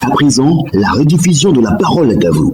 À présent, la rediffusion de la parole est à vous.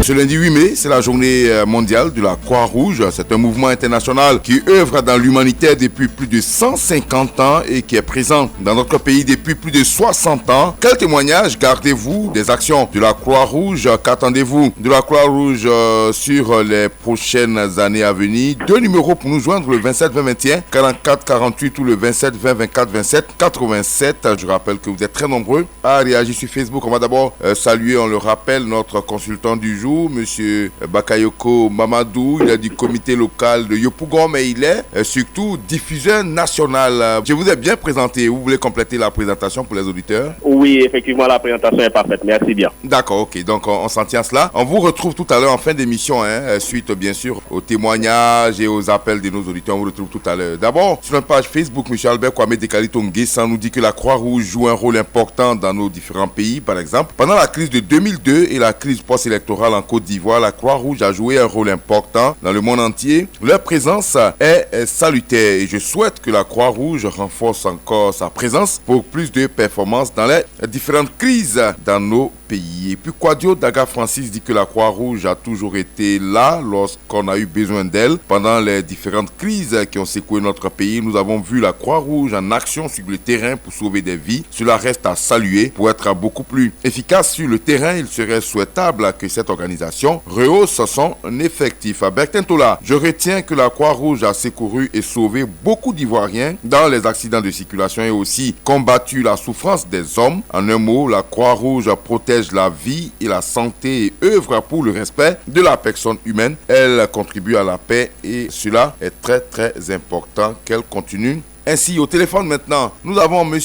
Ce lundi 8 mai, c'est la journée mondiale de la Croix-Rouge. C'est un mouvement international qui œuvre dans l'humanitaire depuis plus de 150 ans et qui est présent dans notre pays depuis plus de 60 ans. Quel témoignage gardez-vous des actions de la Croix-Rouge? Qu'attendez-vous de la Croix-Rouge sur les prochaines années à venir? 2 numéros pour nous joindre, le 27 20 21 44 48 ou le 27 20 24 27 87. Je rappelle que vous êtes très nombreux à réagir sur Facebook. On va d'abord saluer, on le rappelle, notre consultant du jour, Monsieur Bakayoko Mamadou. Il est du comité local de Yopougon, mais il est surtout diffuseur national. Je vous ai bien présenté. Vous voulez compléter la présentation pour les auditeurs? Oui, effectivement, la présentation est parfaite. Merci bien. D'accord, ok. Donc, on s'en tient à cela. On vous retrouve tout à l'heure en fin d'émission, suite, bien sûr, aux témoignages et aux appels de nos auditeurs. On vous retrouve tout à l'heure. D'abord, sur notre page Facebook, M. Albert Kwame Dekalitongue, ça nous dit que la Croix-Rouge joue un rôle important dans nos différents pays. Par exemple, pendant la crise de 2002 et la crise post-électorale en Côte d'Ivoire, la Croix-Rouge a joué un rôle important dans le monde entier. Leur présence est salutaire et je souhaite que la Croix-Rouge renforce encore sa présence pour plus de performances dans les différentes crises dans nos pays. Et puis Quadio Daga Francis dit que la Croix-Rouge a toujours été là lorsqu'on a eu besoin d'elle. Pendant les différentes crises qui ont secoué notre pays, nous avons vu la Croix-Rouge en action sur le terrain pour sauver des vies. Cela reste à saluer. Pour être beaucoup plus efficace sur le terrain, il serait souhaitable que cette organisation rehausse son effectif. À Bertintola, je retiens que la Croix-Rouge a secouru et sauvé beaucoup d'Ivoiriens dans les accidents de circulation et aussi combattu la souffrance des hommes. En un mot, la Croix-Rouge protège la vie et la santé et œuvre pour le respect de la personne humaine. Elle contribue à la paix et cela est très très important qu'elle continue. Ainsi, au téléphone maintenant, nous avons M.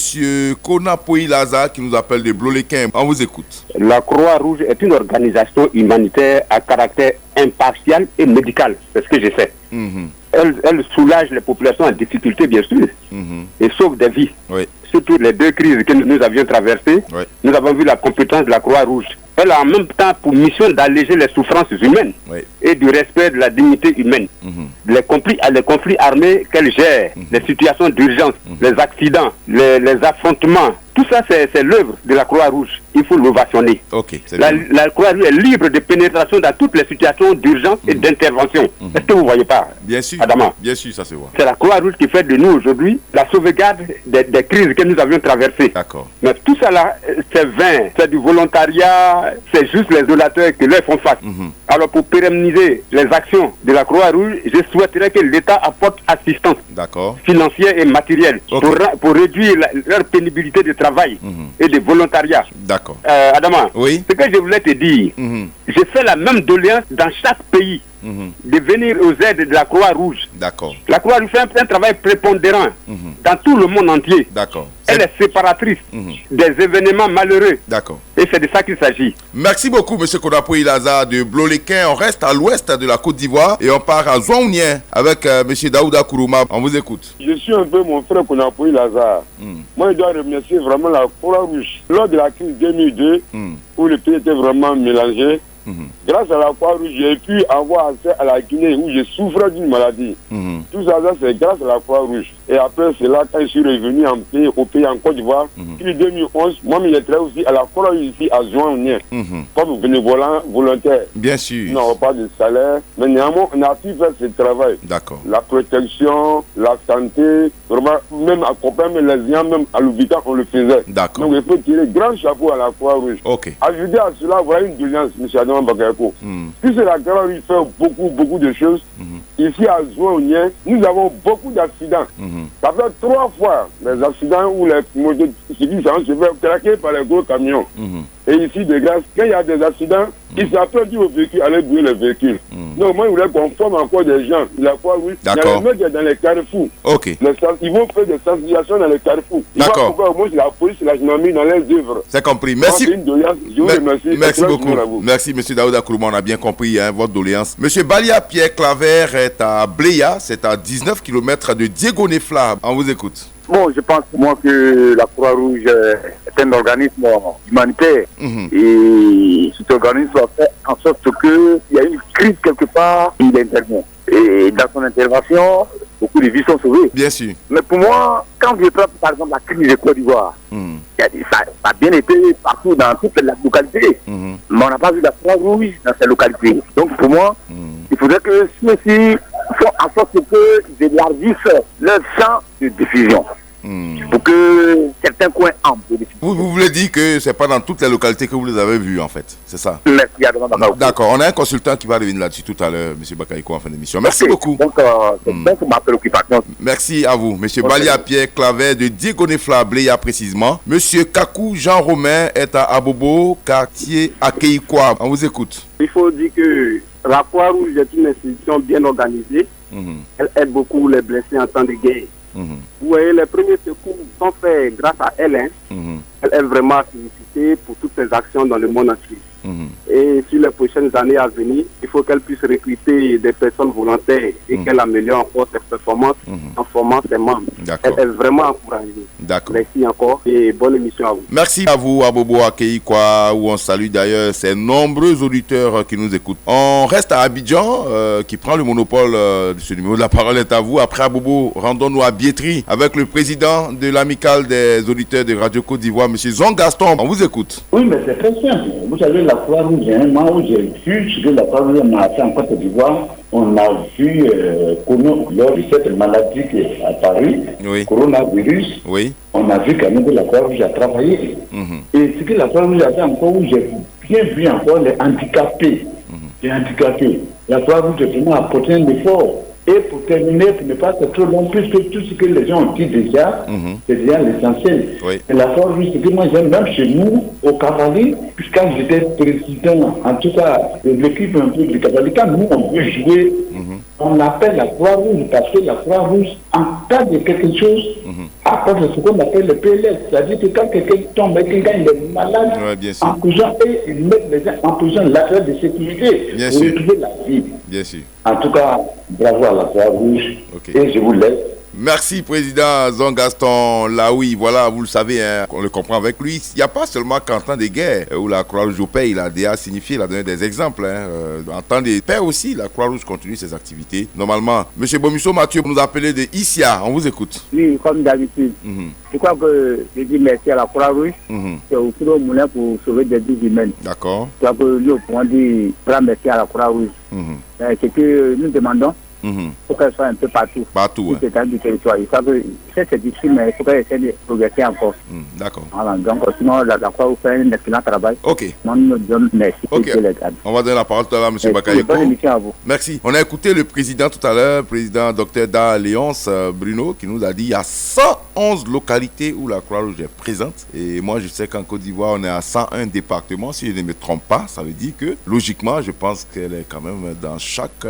Kona Poïlaza qui nous appelle de Bloléquin. On vous écoute. La Croix-Rouge est une organisation humanitaire à caractère impartial et médical. C'est ce que j'ai fait. Elle soulage les populations en difficulté, bien sûr, et sauve des vies. Oui. Surtout les 2 crises que nous avions traversées, nous avons vu la compétence de la Croix-Rouge. Elle a en même temps pour mission d'alléger les souffrances humaines et du respect de la dignité humaine. Les conflits armés qu'elle gère, les situations d'urgence, les accidents, les affrontements, tout ça c'est l'œuvre de la Croix-Rouge. Il faut l'ovationner. La Croix-Rouge est libre de pénétration dans toutes les situations d'urgence et d'intervention. Est-ce que vous ne voyez pas? Bien sûr, Adama. Bien sûr, ça se voit. C'est la Croix-Rouge qui fait de nous aujourd'hui la sauvegarde des crises que nous avions traversées. D'accord. Mais tout ça là, c'est vain, c'est du volontariat, c'est juste les donateurs qui leur font face. Alors pour pérenniser les actions de la Croix-Rouge, je souhaiterais que l'État apporte assistance financière et matérielle pour réduire leur pénibilité de travail et de volontariat. D'accord. Adama, oui. Ce que je voulais te dire, j'ai fait la même doléance dans chaque pays. De venir aux aides de la Croix-Rouge. D'accord. La Croix-Rouge fait un travail prépondérant dans tout le monde entier. D'accord. Elle est séparatrice des événements malheureux. D'accord. Et c'est de ça qu'il s'agit. Merci beaucoup, M. Konapoui Laza de Bloléquin. On reste à l'ouest de la Côte d'Ivoire et on part à Zouaounien avec M. Daouda Kourouma. On vous écoute. Je suis un peu mon frère Konapoui Laza. Moi, je dois remercier vraiment la Croix-Rouge. Lors de la crise 2002, où le pays était vraiment mélangé, grâce à la Croix-Rouge, j'ai pu avoir accès à la Guinée où je souffrais d'une maladie. Tout ça, c'est grâce à la Croix-Rouge. Et après cela, quand je suis revenu au pays en Côte d'Ivoire, depuis 2011, moi, j'ai travaillé aussi à la Croix-Rouge ici à Zouaounien, comme bénévolat volontaire. Bien sûr. Non, pas de salaire. Mais néanmoins, on a pu faire ce travail. D'accord. La protection, la santé, vraiment, même accompagner les gens, même à l'hôpital, on le faisait. D'accord. Donc, il faut tirer grand chapeau à la Croix-Rouge. Ok. Ajouter à cela, voilà une doléance, M. Adam Bakayoko. Puisque la Croix-Rouge fait beaucoup de choses, ici à Zouaounien, nous avons beaucoup d'accidents. Ça fait 3 fois les accidents où les motos se fait traquer par les gros camions. Et ici, de grâce, quand il y a des accidents, ils s'appellent au véhicule, aller brûler les véhicules. Donc, moi, je voulais qu'on forme encore des gens. La Croix-Rouge, il y a les mecs dans les carrefours. Ils vont faire des sensibilisations dans les carrefours. D'accord. Pourquoi, moi, la police, la gendarmerie dans les œuvres. C'est compris. Merci. Je vous remercie. Merci beaucoup. Merci, M. Daouda Kourouma. On a bien compris votre doléance. M. Balia Pierre Claver est à Bléa. C'est à 19 km de Diego Nefla. On vous écoute. Bon, je pense moi que la Croix-Rouge est un organisme humanitaire et cet organisme a fait en sorte qu'il y a une crise quelque part, il intervient. Et dans son intervention, beaucoup de vies sont sauvées. Bien sûr. Mais pour moi, quand je prends par exemple la crise de Côte d'Ivoire, ça a bien été partout dans toute la localité. Mais on n'a pas vu la Croix-Rouge dans ces localités. Donc pour moi, il faudrait que ceux-ci font en sorte qu'ils élargissent leur champ de diffusion. Pour que certains coins entrent. Vous voulez dire que c'est pas dans toutes les localités que vous les avez vues en fait, c'est ça? Merci. D'accord, on a un consultant qui va revenir là-dessus tout à l'heure, M. Bakayoko, en fin d'émission. Merci beaucoup. Donc, c'est ma préoccupation. Merci à vous, M. Balia Pierre Clavet de Diegonefla Bléa précisément. M. Kakou Jean-Romain est à Abobo, quartier Akeikwa. On vous écoute. Il faut dire que la Croix-Rouge est une institution bien organisée. Elle aide beaucoup les blessés en temps de guerre. Vous voyez, les premiers secours sont faits grâce à elle. Elle est vraiment félicitée pour toutes ses actions dans le monde entier. Et sur les prochaines années à venir, il faut qu'elle puisse recruter des personnes volontaires et qu'elle améliore encore ses performances en formant ses membres. Elle est vraiment encouragée. Merci encore et bonne émission à vous. Merci à vous, Abobo Akeikwa, où on salue d'ailleurs ces nombreux auditeurs qui nous écoutent. On reste à Abidjan, qui prend le monopole de ce numéro. La parole est à vous. Après Abobo, rendons-nous à Biétry avec le président de l'amicale des auditeurs de Radio Côte d'Ivoire, M. Zon Gaston. On vous écoute. Oui, mais c'est très simple. Vous savez, la Croix-Rouge, moi où j'ai vu ce que la Croix-Rouge a fait en Côte d'Ivoire, on a vu lors de cette maladie qui est apparue, coronavirus, on a vu quand même que la Croix-Rouge a travaillé. Et ce que la Croix-Rouge a fait encore, où j'ai bien vu encore les handicapés. Les handicapés. La Croix-Rouge a vraiment apporté un effort. Et pour terminer, pour ne pas être trop long, puisque tout ce que les gens ont dit déjà, c'est déjà l'essentiel. Et la Croix-Rouge, ce que moi j'aime, même chez nous, au Cavalier, puisque quand j'étais président, en tout cas, de l'équipe un peu du Cavalier, quand nous on veut jouer, on appelle la Croix-Rouge, parce que la Croix-Rouge, en cas de quelque chose, apporte ce qu'on appelle le PLS, c'est-à-dire que quand quelqu'un tombe et quelqu'un est malade, en prison, et ils mettent les gens en prison, l'affaire de sécurité, pour retrouver la vie. Bien sûr. En tout cas, bravo à la Croix-Rouge, et je vous laisse. Merci, président Zon Gaston. Là, oui, voilà, vous le savez, on le comprend avec lui. Il n'y a pas seulement qu'en temps de guerre où la Croix-Rouge paie, il a déjà signifié, il a donné des exemples. En temps de paix aussi, la Croix-Rouge continue ses activités. Normalement, M. Bomisso Mathieu, vous nous appelez de Issia, on vous écoute. Oui, comme d'habitude. Je crois que je dis merci à la Croix-Rouge. C'est au plus haut moulin pour sauver des vies humaines. D'accord. Je crois que lui, on peut dire grand merci à la Croix-Rouge. C'est que nous demandons. Il faut qu'elle soit un peu partout. Partout, c'est un du territoire. Il faut que c'est difficile, mais il faut qu'elle essaie de progresser encore. D'accord. Voilà, donc sinon, la Croix vous fait un excellent travail. Ok. Moi, nous disons merci. On va donner la parole tout à l'heure à M. Bakayoko. Bonne émission à vous. Merci. On a écouté le président tout à l'heure, président Dr Da Léonce Bruno, qui nous a dit qu'il y a 111 localités où la Croix-Rouge est présente. Et moi, je sais qu'en Côte d'Ivoire, on est à 101 départements. Si je ne me trompe pas, ça veut dire que, logiquement, je pense qu'elle est quand même dans chaque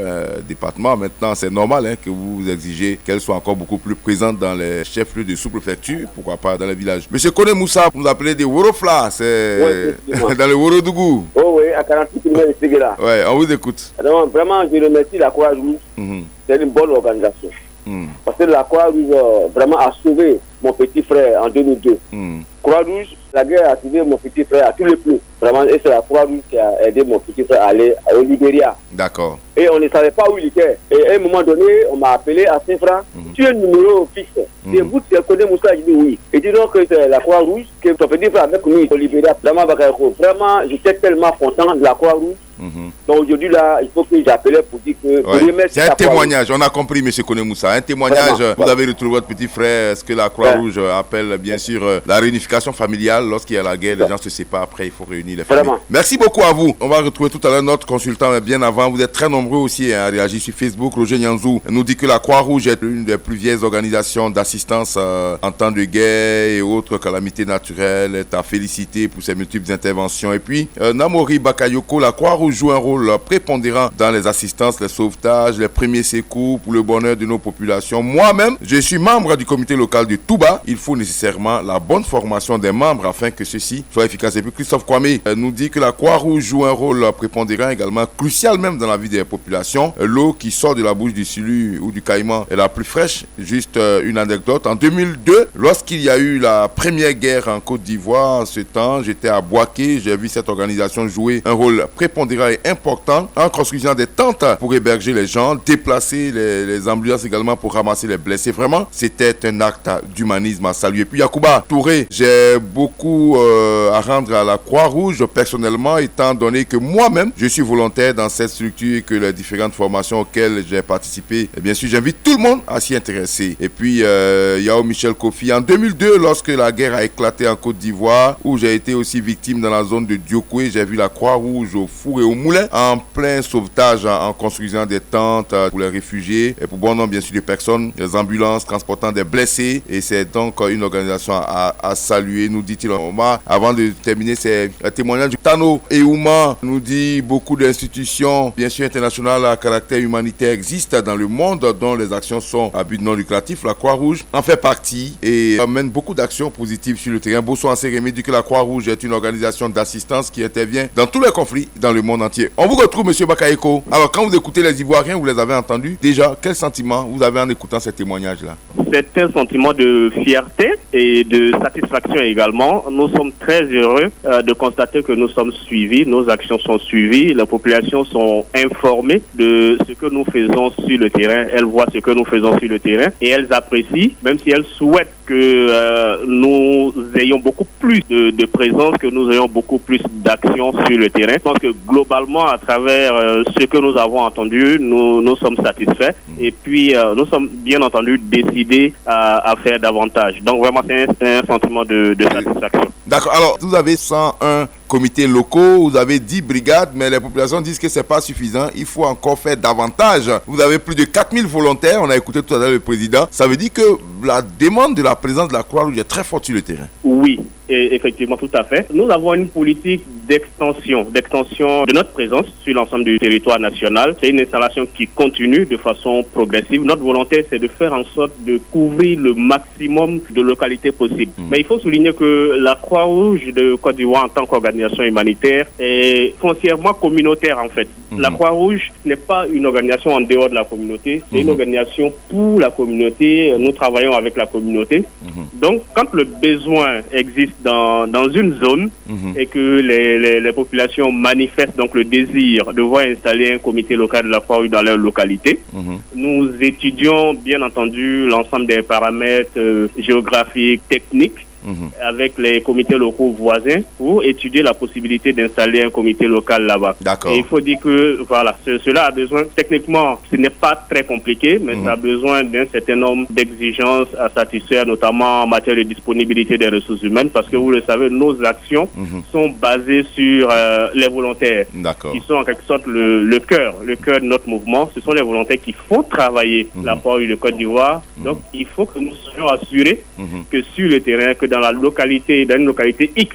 département. Maintenant, c'est normal que vous exigez qu'elle soit encore beaucoup plus présente dans les chefs-lieux de sous-préfecture, pourquoi pas dans les villages. Monsieur Kone Moussa, vous nous appelez des Worofla, c'est dans le Worodougou. Oh oui, à 48 km de Séguéla. Ouais, on vous écoute. Alors, vraiment, je remercie la Croix-Rouge. C'est une bonne organisation. Parce que la Croix-Rouge vraiment a sauvé mon petit frère en 2002. Croix-Rouge, la guerre a sauvé mon petit frère à tous les plus. Vraiment, et c'est la Croix-Rouge qui a aidé mon petit frère à aller au Libéria. D'accord. Et on ne savait pas où il était. Et à un moment donné, on m'a appelé à Saint-Franc. Tu as un numéro fixe. Et vous, tu connais Moussa? Je dis oui. Et dis donc que c'est la Croix-Rouge, que ton petit frère avec nous au Libéria. Vraiment, j'étais tellement content de la Croix-Rouge. Donc aujourd'hui, là, il faut que j'appelle pour dire que... C'est un témoignage, on a compris, M. Kone Moussa. Un témoignage, vous avez retrouvé votre petit frère, ce que la Croix-Rouge appelle bien sûr la réunification familiale. Lorsqu'il y a la guerre, les gens se séparent, après il faut réunir les familles. Merci beaucoup à vous. On va retrouver tout à l'heure notre consultant bien avant. Vous êtes très nombreux aussi à réagir sur Facebook. Roger Nyanzou nous dit que la Croix-Rouge est l'une des plus vieilles organisations d'assistance en temps de guerre et autres calamités naturelles. Est à féliciter pour ses multiples interventions. Et puis, Namori Bakayoko, la Croix-Rouge joue un rôle prépondérant dans les assistances, les sauvetages, les premiers secours pour le bonheur de nos populations. Moi-même, je suis membre du comité local de Touba. Il faut nécessairement la bonne formation des membres afin que ceux-ci soient efficaces. Et puis Christophe Kwame nous dit que la Croix-Rouge joue un rôle prépondérant également, crucial même dans la vie des populations. L'eau qui sort de la bouche du Sulu ou du Caïman est la plus fraîche. Juste une anecdote. En 2002, lorsqu'il y a eu la première guerre en Côte d'Ivoire, en ce temps, j'étais à Boaké. J'ai vu cette organisation jouer un rôle prépondérant considérable et important en construisant des tentes pour héberger les gens, déplacer les ambulances également pour ramasser les blessés. Vraiment, c'était un acte d'humanisme à saluer. Puis Yacouba Touré, j'ai beaucoup à rendre à la Croix-Rouge personnellement, étant donné que moi-même, je suis volontaire dans cette structure et que les différentes formations auxquelles j'ai participé, et bien sûr, j'invite tout le monde à s'y intéresser. Et puis, Yao Michel Kofi, en 2002, lorsque la guerre a éclaté en Côte d'Ivoire, où j'ai été aussi victime dans la zone de Diokoué, j'ai vu la Croix-Rouge au four et au moulin, en plein sauvetage, en construisant des tentes pour les réfugiés et pour bon nombre, bien sûr, de personnes, des ambulances transportant des blessés. Et c'est donc une organisation à saluer, nous dit-il. Avant de terminer, c'est un témoignage du Tano Eouma, nous dit beaucoup d'institutions, bien sûr, internationales à caractère humanitaire existent dans le monde, dont les actions sont à but non lucratif. La Croix-Rouge en fait partie et mène beaucoup d'actions positives sur le terrain. Bossoan Sérémy dit que la Croix-Rouge est une organisation d'assistance qui intervient dans tous les conflits dans le monde entier. On vous retrouve, monsieur Bakayoko. Alors, quand vous écoutez les Ivoiriens, vous les avez entendus. Déjà, quel sentiment vous avez en écoutant ces témoignages-là? C'est un sentiment de fierté et de satisfaction également. Nous sommes très heureux de constater que nous sommes suivis, nos actions sont suivies, les populations sont informées de ce que nous faisons sur le terrain. Elles voient ce que nous faisons sur le terrain et elles apprécient, même si elles souhaitent que nous ayons beaucoup plus de présence, que nous ayons beaucoup plus d'actions sur le terrain. Je pense que globalement, à travers ce que nous avons entendu, nous sommes satisfaits et puis nous sommes bien entendu décidés à faire davantage. Donc vraiment, c'est un sentiment de satisfaction. D'accord. Alors, vous avez 101 comités locaux, vous avez 10 brigades, mais les populations disent que c'est pas suffisant. Il faut encore faire davantage. Vous avez plus de 4000 volontaires. On a écouté tout à l'heure le président. Ça veut dire que la demande de la présence de la Croix-Rouge est très forte sur le terrain. Oui. Et effectivement, tout à fait. Nous avons une politique d'extension de notre présence sur l'ensemble du territoire national. C'est une installation qui continue de façon progressive. Notre volonté, c'est de faire en sorte de couvrir le maximum de localités possibles. Mais il faut souligner que la Croix-Rouge de Côte d'Ivoire, en tant qu'organisation humanitaire, est foncièrement communautaire, en fait. La Croix-Rouge n'est pas une organisation en dehors de la communauté. C'est une organisation pour la communauté. Nous travaillons avec la communauté. Donc, quand le besoin existe dans une zone et que les populations manifestent donc le désir de voir installer un comité local de la Croix-Rouge dans leur localité, nous étudions bien entendu l'ensemble des paramètres géographiques, techniques avec les comités locaux voisins pour étudier la possibilité d'installer un comité local là-bas. D'accord. Et il faut dire que voilà, cela a besoin, techniquement, ce n'est pas très compliqué, mais ça a besoin d'un certain nombre d'exigences à satisfaire, notamment en matière de disponibilité des ressources humaines, parce que vous le savez, nos actions sont basées sur les volontaires, qui sont en quelque sorte le cœur de notre mouvement. Ce sont les volontaires qui font travailler la Croix-Rouge de Côte d'Ivoire. Donc, il faut que nous soyons assurés que sur le terrain, que dans une localité X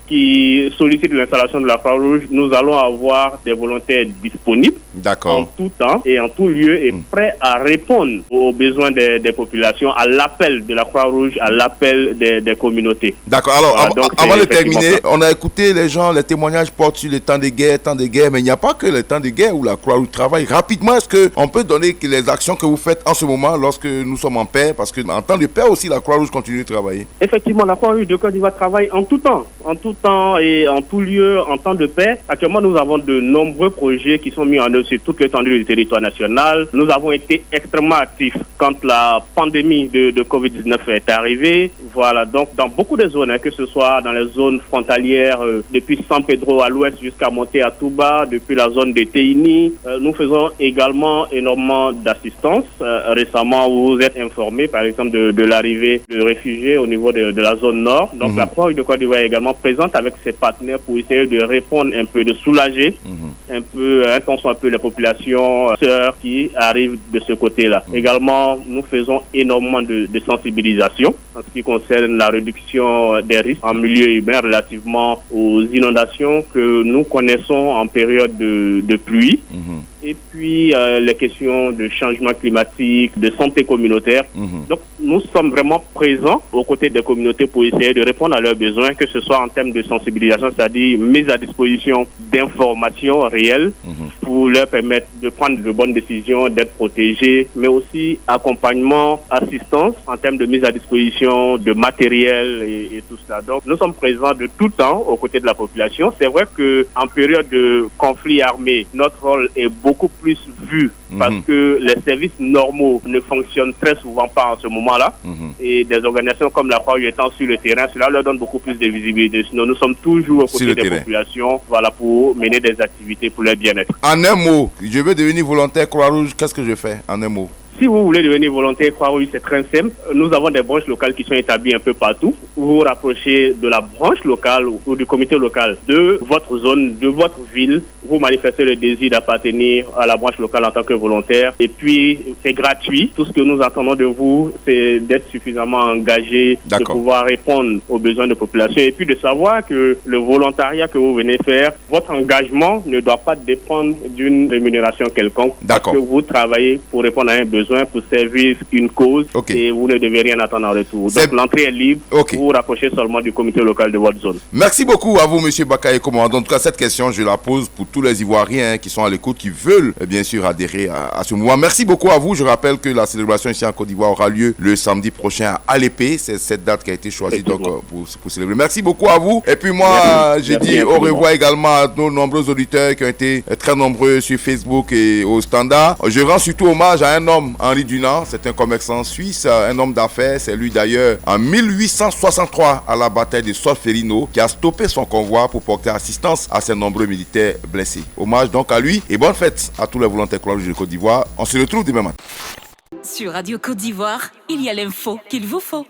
qui sollicite l'installation de la Croix-Rouge, nous allons avoir des volontaires disponibles en tout temps et en tout lieu et prêts à répondre aux besoins des populations, à l'appel de la Croix-Rouge, à l'appel des communautés. D'accord. Alors, avant de terminer, on a écouté les gens, les témoignages portent sur le temps de guerre, mais il n'y a pas que le temps de guerre où la Croix-Rouge travaille. Rapidement, est-ce qu'on peut donner les actions que vous faites en ce moment lorsque nous sommes en paix? Parce qu'en temps de paix aussi, la Croix-Rouge continue de travailler. Effectivement, la Croix-Rouge de Côte d'Ivoire travaille en tout temps et en tout lieu, en temps de paix. Actuellement, nous avons de nombreux projets qui sont mis en œuvre sur toute l'étendue du territoire national. Nous avons été extrêmement actifs quand la pandémie de Covid-19 est arrivée. Voilà, donc dans beaucoup de zones, que ce soit dans les zones frontalières, depuis San Pedro à l'ouest jusqu'à monter à Touba, depuis la zone de Teini, nous faisons également énormément d'assistance. Récemment, vous êtes informés, par exemple, de l'arrivée de réfugiés au niveau de la zone nord. Donc la Croix-Rouge de Côte d'Ivoire est également présente avec ses partenaires pour essayer de répondre un peu, de soulager un peu les populations sœurs qui arrivent de ce côté-là. Également, nous faisons énormément de sensibilisation en ce qui concerne la réduction des risques en milieu urbain relativement aux inondations que nous connaissons en période de pluie. Et puis les questions de changement climatique, de santé communautaire. Donc nous sommes vraiment présents aux côtés des communautés pour essayer de répondre à leurs besoins, que ce soit en termes de sensibilisation, c'est-à-dire mise à disposition d'informations réelles pour pour leur permettre de prendre de bonnes décisions, d'être protégés, mais aussi accompagnement, assistance en termes de mise à disposition de matériel et tout cela. Donc nous sommes présents de tout temps aux côtés de la population. C'est vrai qu'en période de conflit armé, notre rôle est beaucoup plus vu parce que les services normaux ne fonctionnent très souvent pas en ce moment-là. Et des organisations comme la Croix-Rouge étant sur le terrain, cela leur donne beaucoup plus de visibilité. Sinon, nous sommes toujours aux côtés des populations, pour mener des activités pour leur bien-être. En un mot, je veux devenir volontaire Croix-Rouge, qu'est-ce que je fais en un mot? Si vous voulez devenir volontaire Croix-Rouge, c'est très simple. Nous avons des branches locales qui sont établies un peu partout. Vous vous rapprochez de la branche locale ou du comité local de votre zone, de votre ville. Vous manifestez le désir d'appartenir à la branche locale en tant que volontaire. Et puis, c'est gratuit. Tout ce que nous attendons de vous, c'est d'être suffisamment engagé, de pouvoir répondre aux besoins de la population. Et puis de savoir que le volontariat que vous venez faire, votre engagement ne doit pas dépendre d'une rémunération quelconque. Parce que vous travaillez pour répondre à un besoin, pour servir une cause, et vous ne devez rien attendre en retour. Donc l'entrée est libre, vous vous rapprochez seulement du comité local de votre zone. Merci beaucoup à vous, M. Bakaye Commandant. En tout cas, cette question, je la pose pour tous les Ivoiriens qui sont à l'écoute, qui veulent bien sûr adhérer à ce mouvement. Merci beaucoup à vous. Je rappelle que la célébration ici en Côte d'Ivoire aura lieu le samedi prochain à l'épée. C'est cette date qui a été choisie donc, pour célébrer. Merci beaucoup à vous. Et puis moi, j'ai dit au revoir également à nos nombreux auditeurs qui ont été très nombreux sur Facebook et au Standard. Je rends surtout hommage à un homme, Henri Dunant, c'est un commerçant suisse, un homme d'affaires. C'est lui d'ailleurs en 1863 à la bataille de Solferino qui a stoppé son convoi pour porter assistance à ses nombreux militaires blessés. Hommage donc à lui et bonne fête à tous les volontaires Croix-Rouge de Côte d'Ivoire. On se retrouve demain matin. Sur Radio Côte d'Ivoire, il y a l'info qu'il vous faut.